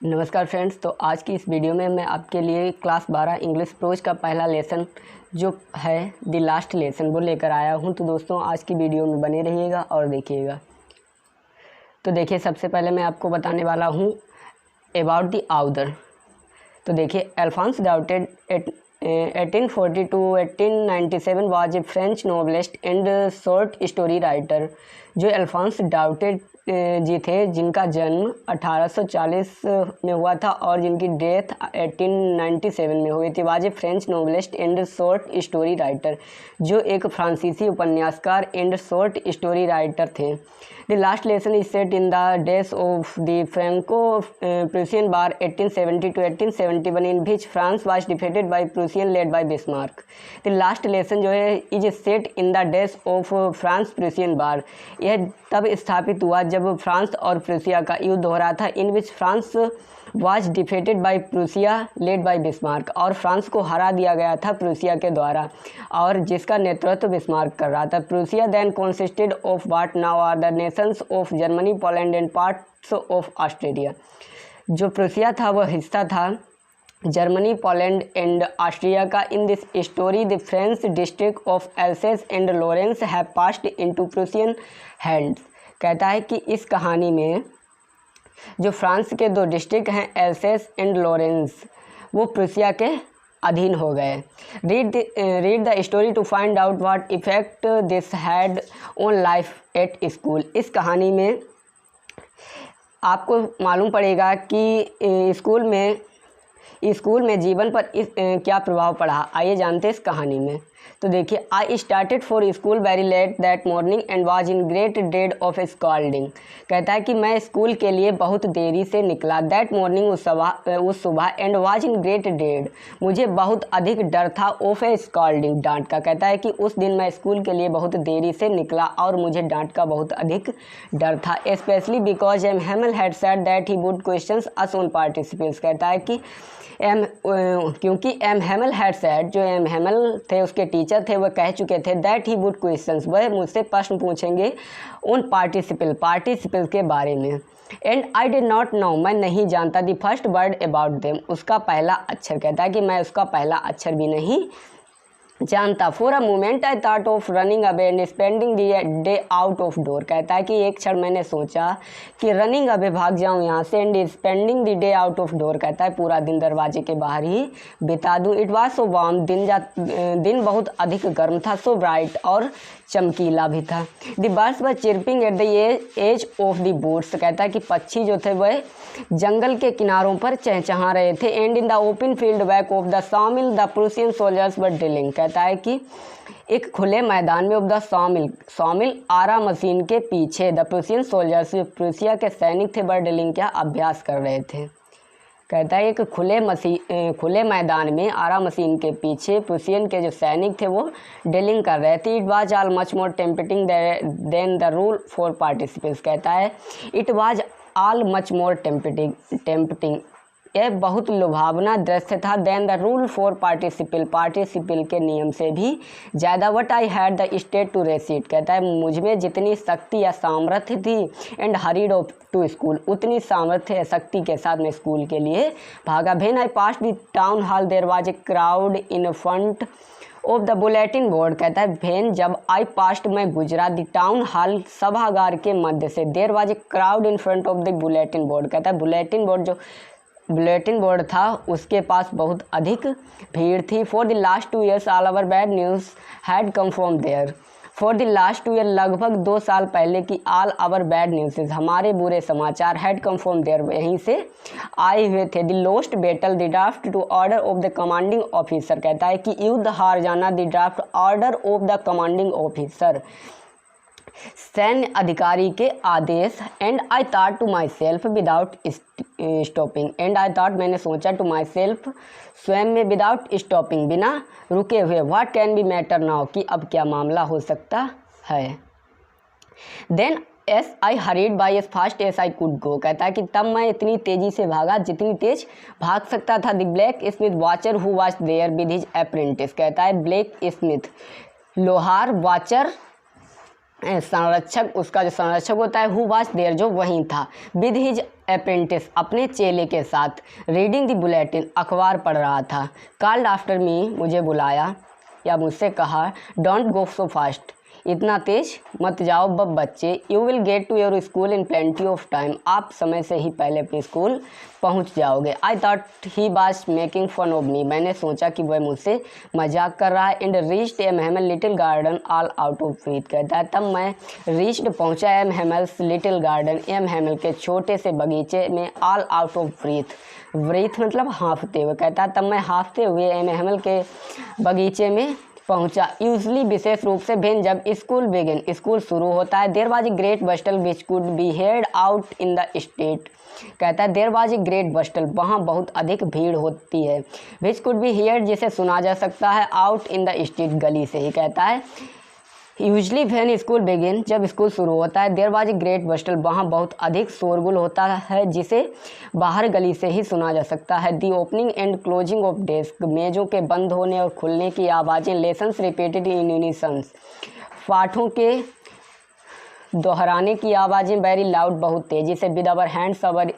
नमस्कार फ्रेंड्स। तो आज की इस वीडियो में मैं आपके लिए क्लास 12 इंग्लिश प्रोज का पहला लेसन जो है द लास्ट लेसन वो लेकर आया हूं। तो दोस्तों आज की वीडियो में बने रहिएगा और देखिएगा। तो देखिए, सबसे पहले मैं आपको बताने वाला हूं अबाउट द ऑथर। तो देखिए, Alphonse Daudet 1840 to 1897 was a French novelist and short story writer. जो अल्फोंस डाउटेड जी थे, जिनका जन्म 1840 में हुआ था और जिनकी डेथ 1897 में हुई थी, was a French novelist and short story writer, जो एक फ्रांसीसी उपन्यासकार एंड शॉर्ट स्टोरी राइटर थे। The last lesson is set in the days of the Franco Prussian war 1870 to 1871 in which France was defeated by Prussian led by Bismarck. The last lesson जो है is set in the days of France Prussian war. यह तब स्थापित हुआ जब France और Prussia का युद्ध हो रहा था, in which France was defeated by Prussia led by Bismarck, और फ्रांस को हरा दिया गया था प्रूसिया के द्वारा और जिसका नेतृत्व बिस्मार्क कर रहा था। Prussia then consisted of what now are the nations of Germany, Poland and parts of Australia. जो प्रूसिया था वह हिस्सा था जर्मनी, पोलैंड एंड ऑस्ट्रिया का। In this story the French district of Alsace and Lorraine have passed into Prussian hands. कहता है कि इस कहानी में जो फ्रांस के दो डिस्ट्रिक्ट हैं एल्सेस एंड लोरेंस, वो प्रूसिया के अधीन हो गए। Read the story to find out what effect this had on life at school. इस कहानी में आपको मालूम पड़ेगा कि स्कूल में जीवन पर क्या प्रभाव पड़ा। आइए जानते हैं इस कहानी में। तो देखिए, I started for school very let that morning and was in great dread of scolding. कहता है कि मैं स्कूल के लिए बहुत देरी से निकला। दैट मॉर्निंग उस सुबह and was in great dread, मुझे बहुत अधिक डर था, ऑफ ए स्कॉल्डिंग, डांट का। कहता है कि उस दिन मैं स्कूल के लिए बहुत देरी से निकला और मुझे डांट का बहुत अधिक डर था। Specially because M Hamel had said that he would questions us on participants. कहता है कि क्योंकि एम हेमल हैड सेड, जो एम हेमल थे उसके टीचर थे, वह कह चुके थे दैट ही वुड क्वेश्चंस, वह मुझसे प्रश्न पूछेंगे उन पार्टिसिपल के बारे में। And I did not know, मैं नहीं जानता the first word about them, उसका पहला अक्षर। कहता है कि मैं उसका पहला अक्षर भी नहीं जानता। For a moment I thought of running away and spending the day out of door. कहता है कि एक क्षण मैंने सोचा कि रनिंग अवे, भाग जाऊं यहाँ से, and spending the day out of door, कहता है पूरा दिन दरवाजे के बाहर ही बिता दूं। इट वाज सो वार्म, दिन बहुत अधिक गर्म था, सो ब्राइट, और चमकीला भी था। The birds were chirping at the edge of the woods. कहता है कि पक्षी जो थे वह जंगल के किनारों पर चहचहा रहे थे। And in the open field back of the sawmill the Prussian soldiers were drilling. कहता है कि एक खुले मैदान में ऑफ द सॉमिल आरा मशीन के पीछे द प्रूसियन सोल्जर्स, प्रूसिया के सैनिक थे, वर ड्रिलिंग, क्या अभ्यास कर रहे थे। कहता है एक खुले मैदान में आरा मशीन के पीछे प्रूसियन के जो सैनिक थे वो ड्रिलिंग कर रहे थे। It was all much more tempting than the rule for participants. कहता है it was all much more tempting, यह बहुत लुभावना दृश्य था, than the rule for participle के नियम से भी ज़्यादा। What I had the state to recite. कहता है मुझ में जितनी शक्ति या सामर्थ्य थी, and hurried off to school, उतनी सामर्थ्य या शक्ति के साथ मैं स्कूल के लिए भागा। When I pass the town hall there was a crowd in front of the bulletin board. कहता है भेन जब आई पास्ट, मैं गुजरा, द टाउन हॉल, सभागार के मध्य से, there was a crowd in front of the bulletin board. कहता है बुलेटिन बोर्ड था उसके पास बहुत अधिक भीड़ थी। For the last 2 years all our bad news had come from there. For the last 2 years, लगभग 2 साल पहले की, ऑल आवर बैड न्यूज़, हमारे बुरे समाचार, हैड कम फ्रॉम देयर, यहीं से आए हुए थे। The lost battle the draft to order of the commanding officer. कहता है कि युद्ध हार जाना, the draft order of the commanding officer, सैन्य अधिकारी के आदेश। And I thought to myself without stopping, and I thought, मैंने सोचा, टू माई सेल्फ, स्वयं में, विदाउट स्टॉपिंग, बिना रुके हुए, what can be matter now, कि अब क्या मामला हो सकता है। Then as I hurried by as fast as I could go. कहता है कि तब मैं इतनी तेज़ी से भागा जितनी तेज भाग सकता था। The blacksmith Wachter who was there with his apprentice. कहता है ब्लैक स्मिथ, लोहार, वाचर, संरक्षक, उसका जो संरक्षक होता है, हु वाज देयर, जो वहीं था, विद हिज अप्रेंटिस अपने चेले के साथ रीडिंग द बुलेटिन अखबार पढ़ रहा था। कॉल्ड आफ्टर मी मुझे बुलाया या मुझसे कहा डोंट गो सो फास्ट इतना तेज मत जाओ बच्चे, you will get to your school in plenty of time, आप समय से ही पहले अपने स्कूल पहुंच जाओगे। I thought he was making fun of me, मैंने सोचा कि वह मुझसे मजाक कर रहा है। And reached M Hamel little garden all out of breath, कहता है तब मैं रीच्ड पहुंचा M Hamel's little garden, M Hamel के छोटे से बगीचे में, ऑल आउट ऑफ ब्रीथ मतलब हाँफते हुए, कहता है तब मैं हाँफते हुए एम हेमल के बगीचे में पहुंचा। यूजली विशेष रूप से भेन जब स्कूल बिगिन स्कूल शुरू होता है। There was a great bustle which could be heard out in the street, कहता है there was a great bustle वहाँ बहुत अधिक भीड़ होती है, विच कुड बी हेard जिसे सुना जा सकता है, आउट इन द स्ट्रीट गली से ही, कहता है यूजली व्हेन स्कूल बिगिन जब स्कूल शुरू होता है, there was a great bustle वहाँ बहुत अधिक शोरगुल होता है जिसे बाहर गली से ही सुना जा सकता है। The opening and closing of desk, मेज़ों के बंद होने और खुलने की आवाज़ें, लेसन्स रिपीटेड इन यूनिसन्स, पाठों के दोहराने की आवाज़ें, वेरी लाउड बहुत तेज़ी से, with our hands our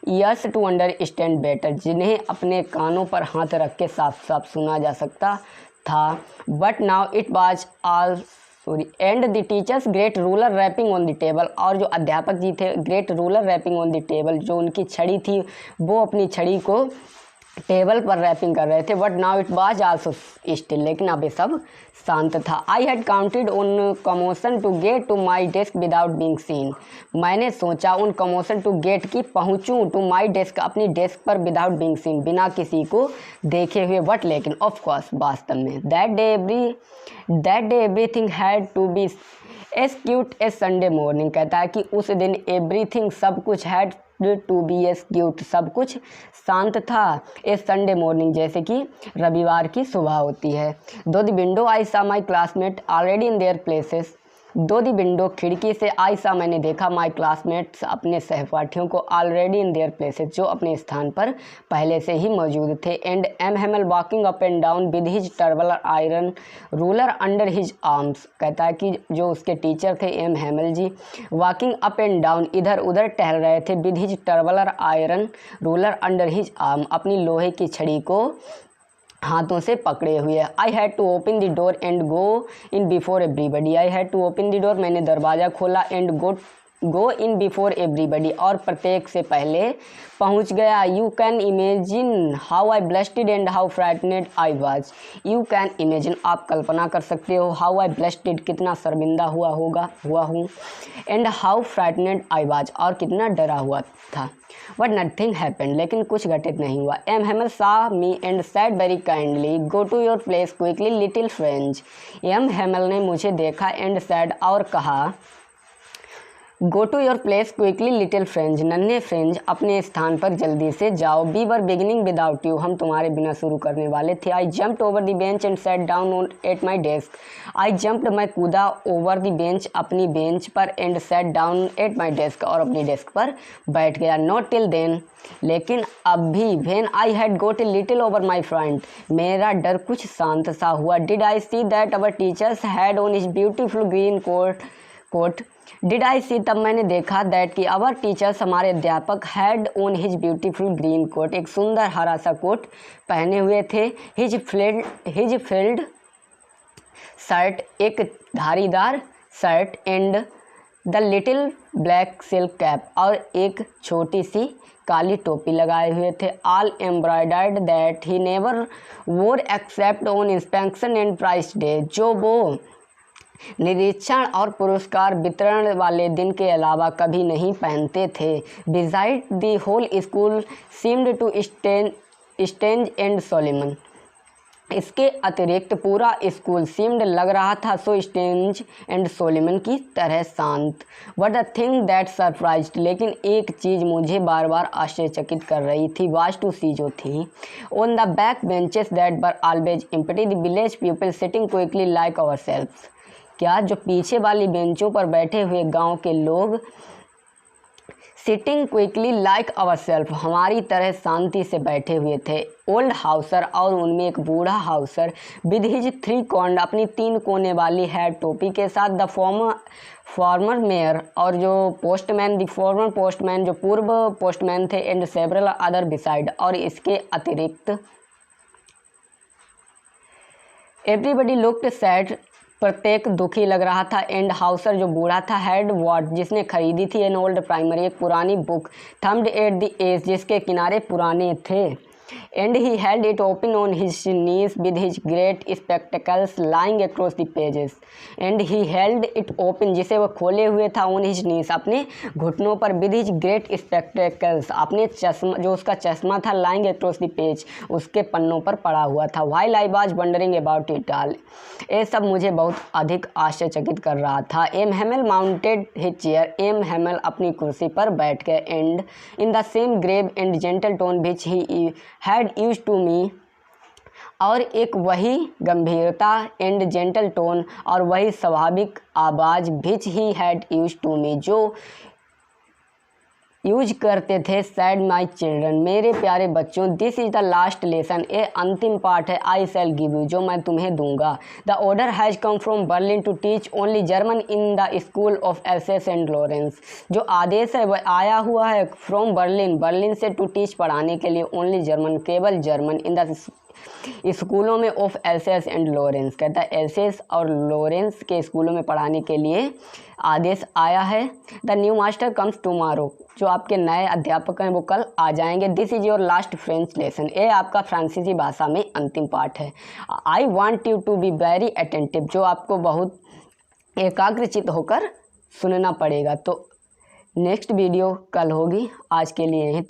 ears to understand better, जिन्हें अपने कानों पर हाथ रख के साफ साफ सुना जा सकता था। But now it was all and the teachers great ruler rapping on the table, और जो अध्यापक जी थे great ruler rapping on the table, जो उनकी छड़ी थी वो अपनी छड़ी को टेबल पर रैपिंग कर रहे थे। But now it was also still, लेकिन अब ये सब शांत था। I had counted on commotion to get to my desk without being seen, मैंने सोचा उन कमोशन टू गेट की पहुँचूँ टू माई डेस्क अपनी डेस्क पर विदाउट बीइंग सीन बिना किसी को देखे हुए। बट लेकिन ऑफ कोर्स वास्तव में that day everything had to be as quiet as Sunday morning, कहता है कि उस दिन एवरीथिंग सब कुछ had to be as quiet सब कुछ शांत था, ए संडे मॉर्निंग जैसे कि रविवार की सुबह होती है। दो द विंडो आई सा माई classmate already in their places, दो दी विंडो खिड़की से आई सा मैंने देखा माई क्लासमेट्स अपने सहपाठियों को, ऑलरेडी इन देयर प्लेसेस जो अपने स्थान पर पहले से ही मौजूद थे। And M Hamel walking up and down with his terrible iron ruler under his arms, कहता है कि जो उसके टीचर थे M Hamel ji walking up and down इधर उधर टहल रहे थे, with his terrible iron ruler under his arm अपनी लोहे की छड़ी को हाथों से पकड़े हुए। I had to open the door and go in before everybody, I had to open the door मैंने दरवाज़ा खोला, and go in before everybody और प्रत्येक से पहले पहुंच गया। You can imagine how I blushed and how frightened I was, you can imagine आप कल्पना कर सकते हो, हाउ आई ब्लस्टेड कितना शर्मिंदा हुआ हूँ, and how frightened I was और कितना डरा हुआ था। बट नथिंग हैपेंड लेकिन कुछ घटित नहीं हुआ। M Hamel saw me and said very kindly go to your place quickly little French, M Hamel ने मुझे देखा एंड सेड और कहा go to your place quickly little French, नन्हे फ्रेंच अपने स्थान पर जल्दी से जाओ। We were beginning without you, हम तुम्हारे बिना शुरू करने वाले थे। I jumped over the bench and set down at my desk, I jumped मैं कूदा ओवर द बेंच अपनी बेंच पर, and set down at my desk और अपनी डेस्क पर बैठ गया। नॉट टिल देन लेकिन अब भी, when I had got a little over my front मेरा डर कुछ शांत सा हुआ। Did I see that our teachers had on his beautiful green coat, did I see तब मैंने देखा दैट कि अवर टीचर्स हमारे अध्यापक had on his beautiful green coat एक सुंदर हरा सा कोट पहने हुए थे। हिज फ्रिल्ड शर्ट एक धारीदार shirt, and the little black silk cap और एक छोटी सी काली टोपी लगाए हुए थे। All embroidered that he never wore except on inspection and prize day, जो वो निरीक्षण और पुरस्कार वितरण वाले दिन के अलावा कभी नहीं पहनते थे। Beside the whole school seemed to strange and solemn, इसके अतिरिक्त पूरा स्कूल सीम्ड लग रहा था सो स्टेंज एंड सोलेमन की तरह शांत। But the thing that surprised लेकिन एक चीज़ मुझे बार बार आश्चर्यचकित कर रही थी, वाज टू सी जो थी on the back benches that were always empty the village people sitting quickly like ourselves, क्या जो पीछे वाली बेंचों पर बैठे हुए गांव के लोग sitting quickly like our self, हमारी तरह शांति से बैठे हुए थे। ओल्ड हाउसर, और उनमें एक बूढ़ा हाउसर, विद हिज 3 कॉर्नर, अपनी 3 कोने वाली हेड टोपी के साथ। द फॉर्मर मेयर, और जो पोस्टमैन, द फॉर्मर पोस्टमैन, जो पूर्व पोस्टमैन थे। एंड सेवरल अदर बिसाइड, और इसके अतिरिक्त। एवरीबडी लुक्ड सैड, प्रत्येक दुखी लग रहा था। एंड हाउसर, जो बूढ़ा था, हैड वॉट, जिसने खरीदी थी, एन ओल्ड प्राइमरी, एक पुरानी book, thumbed at the edge, जिसके किनारे पुराने थे। And he held it open on his knees with his great spectacles lying across the pages. And he held it open, जिसे वह खोले हुए था, ऑन हिज नीज, अपने घुटनों पर, विद हिज ग्रेट स्पेक्टिकल्स, अपने चश्मा, जो उसका चश्मा था, लाइंग अक्रॉस द पेज, उसके पन्नों पर पड़ा हुआ था। While I was wondering about it all, ये सब मुझे बहुत अधिक आश्चर्यचकित कर रहा था। M Hamel mounted his chair, M Hamel अपनी कुर्सी पर बैठ गए। And in the same grave and gentle tone which he had used to me, और एक वही गंभीरता एंड जेंटल टोन, और वही स्वाभाविक आवाज़, which he had used to me, जो यूज करते थे। सैड माई चिल्ड्रन, मेरे प्यारे बच्चों, this is the last lesson, ये अंतिम पाठ है। आई शैल गिव यू, जो मैं तुम्हें दूंगा। The order has come from Berlin to teach only German in the school of Alsace and Lorraine, जो आदेश है वह आया हुआ है फ्रॉम बर्लिन, बर्लिन से, टू टीच, पढ़ाने के लिए, ओनली जर्मन, केवल जर्मन, इन द स्कूलों में, ऑफ एल्सेस एंड लॉरेंस, कहता है एल्सेस और लॉरेंस के स्कूलों में पढ़ाने के लिए आदेश आया है। The new master comes tomorrow, जो आपके नए अध्यापक हैं वो कल आ जाएंगे। This is your last French lesson, ये आपका फ्रांसीसी भाषा में अंतिम पाठ है। I want you to be very attentive, जो आपको बहुत एकाग्रचित होकर सुनना पड़ेगा। तो नेक्स्ट वीडियो कल होगी, आज के लिए यहीं